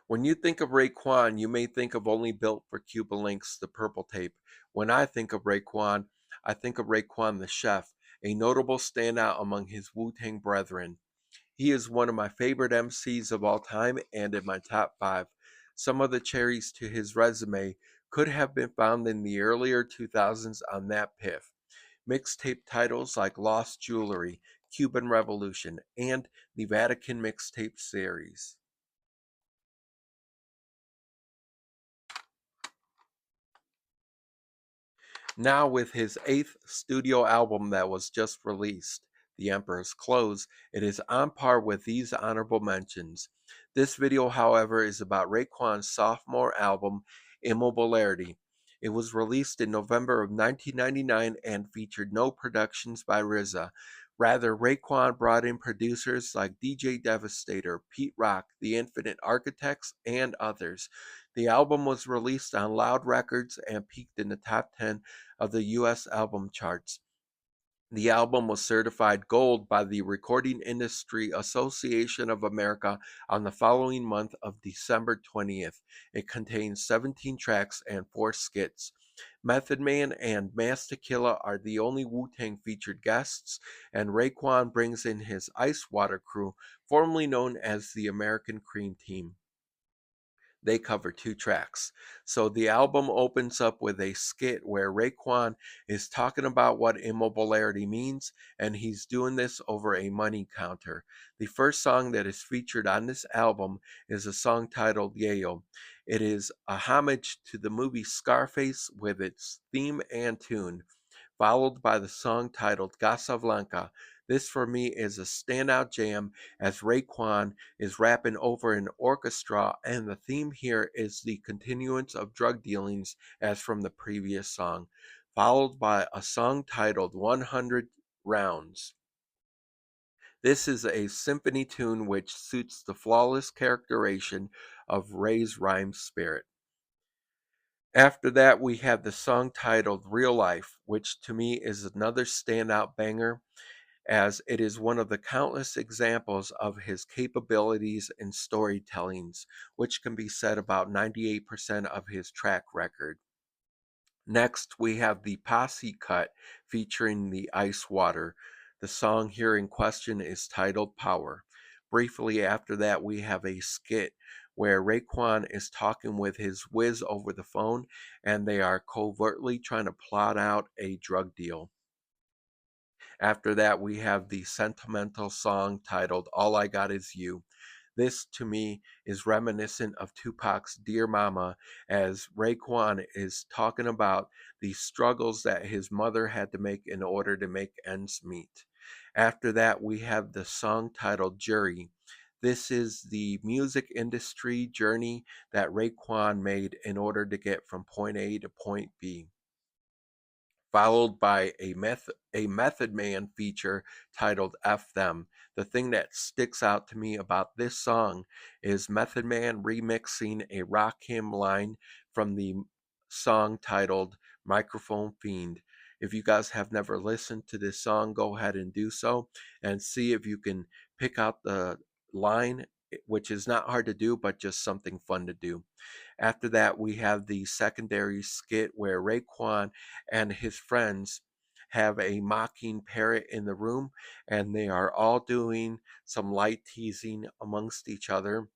When you think of Raekwon, you may think of only built for Cuban Links, the purple tape. When I think of Raekwon, I think of Raekwon the chef, a notable standout among his Wu-Tang brethren. He is one of my favorite MCs of all time and in my top 5. Some of the cherries to his resume could have been found in the earlier 2000s on that piff. Mixtape titles like Lost Jewelry, Cuban Revolution, and the Vatican Mixtape Series. Now, with his 8th studio album that was just released, The Emperor's Clothes, it is on par with these honorable mentions. This video, however, is about Raekwon's sophomore album, Immobilarity. It was released in November of 1999 and featured no productions by RZA. Rather, Raekwon brought in producers like DJ Devastator, Pete Rock, The Infinite Architects, and others. The album was released on Loud Records and peaked in the top 10 of the US album charts. The album was certified gold by the Recording Industry Association of America on the following month of December 20th. It contains 17 tracks and 4 skits. Method Man and Master Killa are the only Wu-Tang featured guests, and Raekwon brings in his Ice Water crew, formerly known as the American Cream Team. They cover 2 tracks. So the album opens up with a skit where Raekwon is talking about what immobilarity means, and he's doing this over a money counter. The first song that is featured on this album is a song titled Yayo. It is a homage to the movie Scarface with its theme and tune, followed by the song titled Casablanca. This for me is a standout jam as Raekwon is rapping over an orchestra, and the theme here is the continuance of drug dealings as from the previous song, followed by a song titled 100 Rounds. This is a symphony tune which suits the flawless characterization of Ray's rhyme spirit. After that, we have the song titled Real Life, which to me is another standout banger, as it is one of the countless examples of his capabilities in storytellings, which can be said about 98% of his track record. Next, we have the Posse cut featuring the Ice Water. The song here in question is titled Power. Briefly after that, we have a skit where Raekwon is talking with his whiz over the phone, and they are covertly trying to plot out a drug deal. After that, we have the sentimental song titled All I Got Is You. This, to me, is reminiscent of Tupac's Dear Mama, as Raekwon is talking about the struggles that his mother had to make in order to make ends meet. After that, we have the song titled Jury. This is the music industry journey that Raekwon made in order to get from point A to point B, followed by a Method Man feature titled F Them. The thing that sticks out to me about this song is Method Man remixing a Rakim line from the song titled Microphone Fiend. If you guys have never listened to this song, go ahead and do so and see if you can pick out the line, which is not hard to do, but just something fun to do. After that, we have the secondary skit where Raekwon and his friends have a mocking parrot in the room, and they are all doing some light teasing amongst each other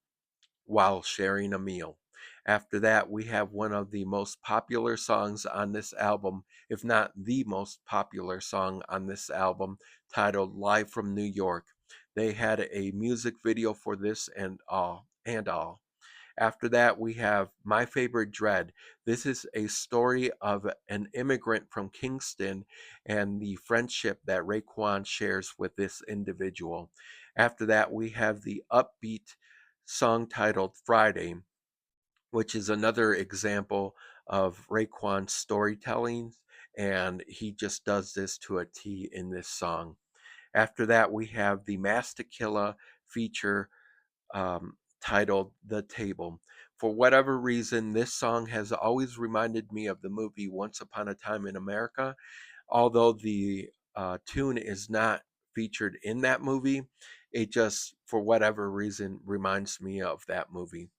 while sharing a meal. After that, we have one of the most popular songs on this album, if not the most popular song on this album, titled Live from New York. They had a music video for this and all. After that, we have My Favorite Dread. This is a story of an immigrant from Kingston and the friendship that Raekwon shares with this individual. After that, we have the upbeat song titled Friday, which is another example of Raekwon's storytelling, and he just does this to a T in this song. After that, we have the Master Killa feature titled The Table. For whatever reason, this song has always reminded me of the movie Once Upon a Time in America, although the tune is not featured in that movie. It just, for whatever reason, reminds me of that movie.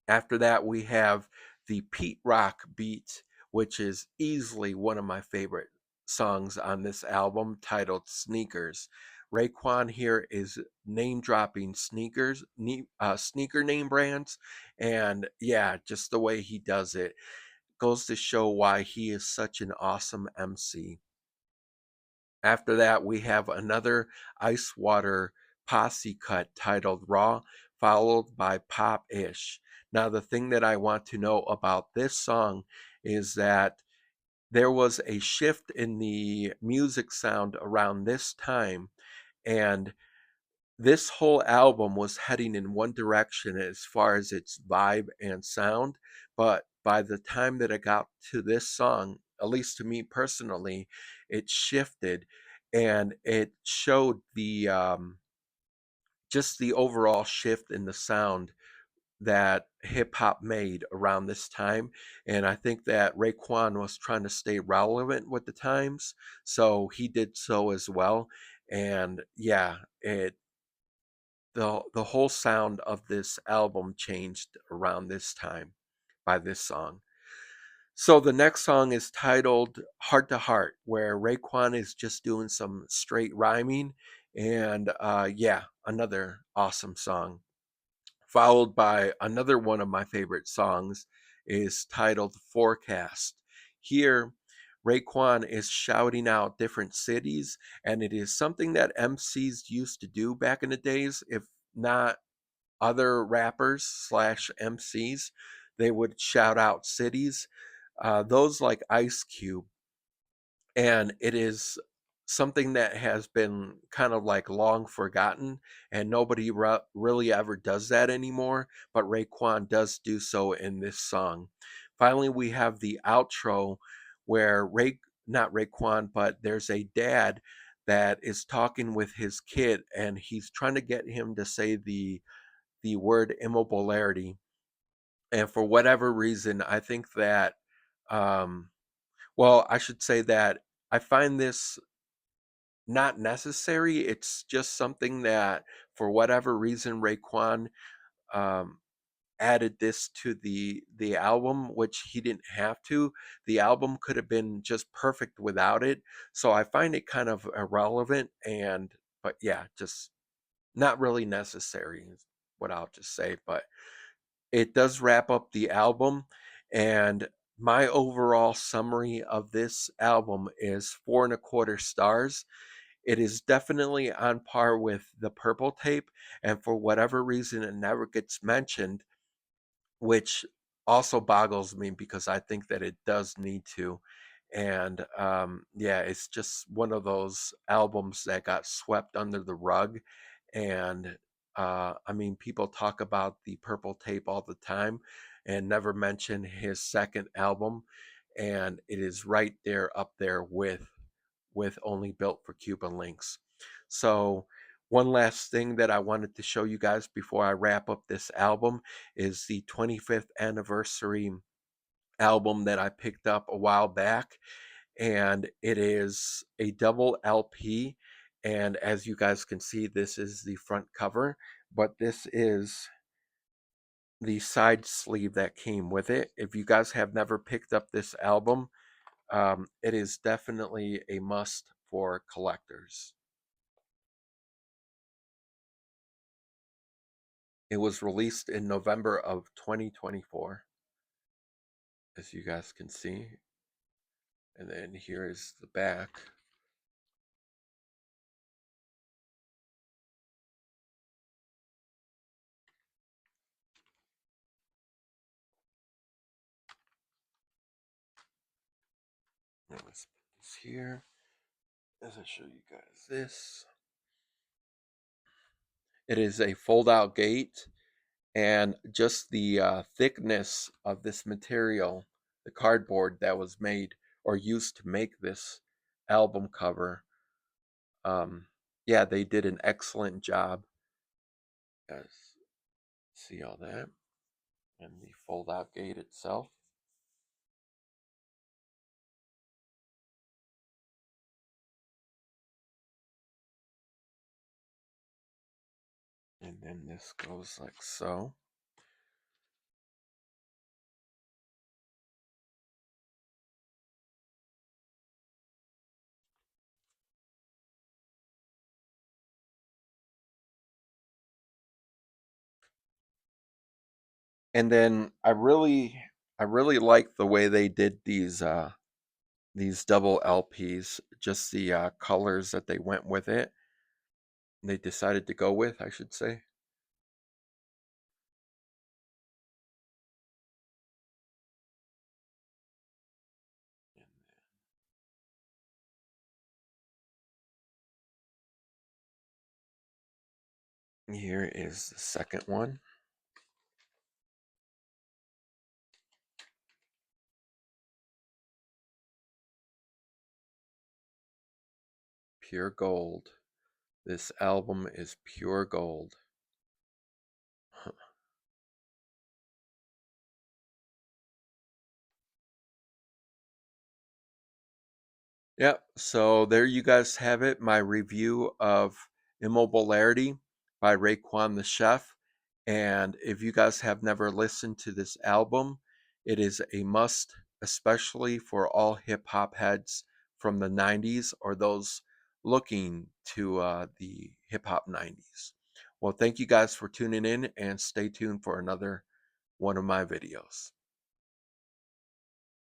After that, we have the Pete Rock beat, which is easily one of my favorite songs on this album, titled Sneakers. Raekwon here is name dropping sneaker name brands, and yeah, just the way he does it goes to show why he is such an awesome MC. After that, we have another Ice Water posse cut titled Raw, followed by Pop Ish. Now, the thing that I want to know about this song is that there was a shift in the music sound around this time, and this whole album was heading in one direction as far as its vibe and sound, but by the time that I got to this song, at least to me personally, it shifted and it showed the just the overall shift in the sound that hip hop made around this time. And I think that Raekwon was trying to stay relevant with the times, so he did so as well. And yeah, the whole sound of this album changed around this time by this song. So the next song is titled Heart to Heart, where Raekwon is just doing some straight rhyming. And yeah, another awesome song. Followed by another one of my favorite songs is titled Forecast. Here, Raekwon is shouting out different cities, and it is something that MCs used to do back in the days, if not other rappers slash MCs. They would shout out cities, those like Ice Cube, and it is something that has been kind of like long forgotten, and nobody really ever does that anymore, but Raekwon does do so in this song. Finally, we have the outro where not Raekwon, but there's a dad that is talking with his kid, and he's trying to get him to say the word immobilarity. And for whatever reason, I think that, um, well, I should say that I find this not necessary. It's just something that, for whatever reason, Raekwon um, added this to the album, which he didn't have to. The album could have been just perfect without it. So I find it kind of irrelevant, and but yeah, just not really necessary is what I'll just say. But it does wrap up the album, and my overall summary of this album is 4.25 stars. It is definitely on par with the Purple Tape, and for whatever reason, it never gets mentioned, which also boggles me because I think that it does need to. And yeah, it's just one of those albums that got swept under the rug. And I mean, people talk about the Purple Tape all the time and never mention his second album. And it is right there up there with Only Built for Cuban Links. So, one last thing that I wanted to show you guys before I wrap up this album is the 25th anniversary album that I picked up a while back. And it is a double LP. And as you guys can see, this is the front cover, but this is the side sleeve that came with it. If you guys have never picked up this album, it is definitely a must for collectors. It was released in November of 2024, as you guys can see. And then here is the back. Let's put this here as I show you guys this. It is a fold out gate, and just the thickness of this material, the cardboard that was made or used to make this album cover, um, yeah, they did an excellent job. Guys, see all that? And the fold out gate itself. And then this goes like so. And then I really like the way they did these double LPs, just the colors that they went with it. They decided to go with, I should say. Here is the second one. Pure gold. This album is pure gold. Yep. So there you guys have it. My review of Immobilarity by Raekwon the Chef. And if you guys have never listened to this album, it is a must, especially for all hip hop heads from the 90s or those looking to the hip hop 90s. Well, thank you guys for tuning in and stay tuned for another one of my videos.